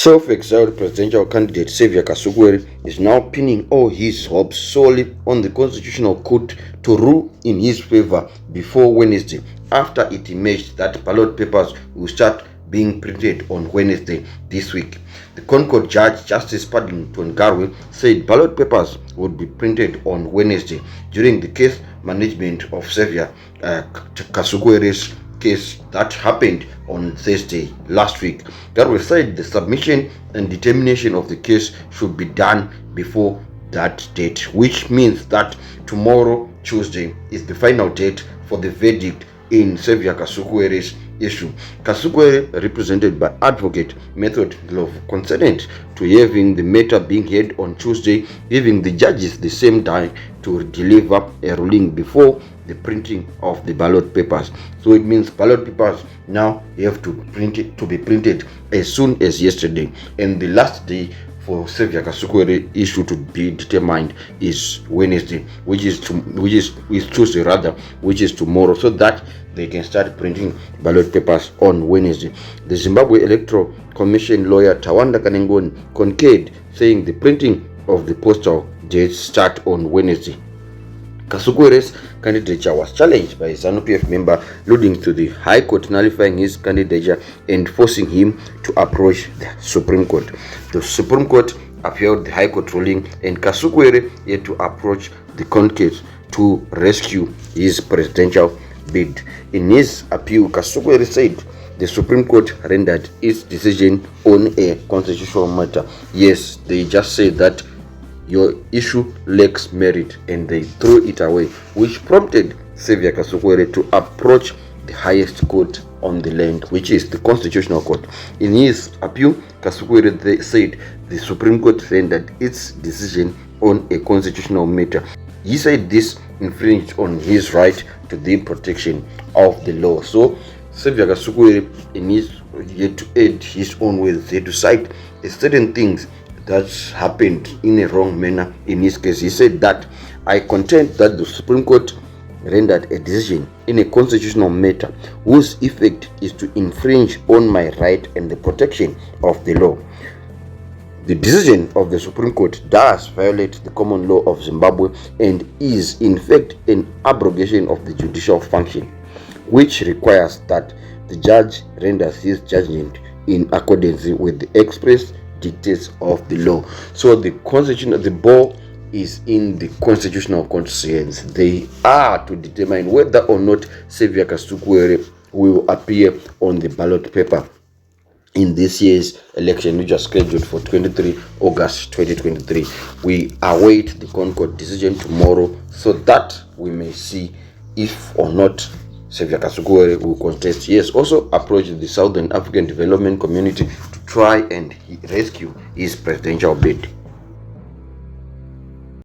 Self-exiled presidential candidate Saviour Kasukuwere is now pinning all his hopes solely on the constitutional court to rule in his favor before Wednesday, after it emerged that ballot papers will start being printed on Wednesday this week. The Concord Judge Justice Mnangagwa said ballot papers would be printed on Wednesday during the case management of Saviour Kasukuwere's case that happened on Thursday last week. Garwe said the submission and determination of the case should be done before that date, which means that tomorrow, Tuesday, is the final date for the verdict in Saviour Kasukuwere's issue. Kasukuwere, represented by advocate Method Love, conceded to having the matter being heard on Tuesday, giving the judges the same time to deliver a ruling before the printing of the ballot papers. So it means ballot papers now have to be printed as soon as yesterday, and the last day for Saviour Kasukuwere issue to be determined is Wednesday, which is Tuesday rather, which is tomorrow, so that they can start printing ballot papers on Wednesday. The Zimbabwe Electoral Commission lawyer Tawanda Kanengoni concurred, saying the printing of the postal dates start on Wednesday. Kasukuwere's candidature was challenged by a ZANU-PF member, leading to the High Court nullifying his candidature and forcing him to approach the Supreme Court. The Supreme Court upheld the High Court ruling, and Kasukuwere had to approach the Concord to rescue his presidential bid. In his appeal, Kasukuwere said the Supreme Court rendered its decision on a constitutional matter. Yes, they just said that your issue lacks merit, and they threw it away, which prompted Saviour Kasukuwere to approach the highest court on the land, which is the Constitutional Court. In his appeal, Kasukuwere said the Supreme Court rendered its decision on a constitutional matter. He said this infringed on his right to the protection of the law. So Saviour Kasukuwere, in his yet to add his own words, he to cite certain things that happened in a wrong manner. In his case, he said that I contend that the Supreme Court rendered a decision in a constitutional matter whose effect is to infringe on my right and the protection of the law. The decision of the Supreme Court does violate the common law of Zimbabwe and is in fact an abrogation of the judicial function, which requires that the judge renders his judgment in accordance with the express dictates of the law. So the ball is in the constitutional court's hands. They are to determine whether or not Saviour Kasukuwere will appear on the ballot paper in this year's election, which is scheduled for 23 August 2023. We await the Concord decision tomorrow, so that we may see if or not Saviour Kasukuwere will contest. He has also approached the Southern African Development Community to try and rescue his presidential bid.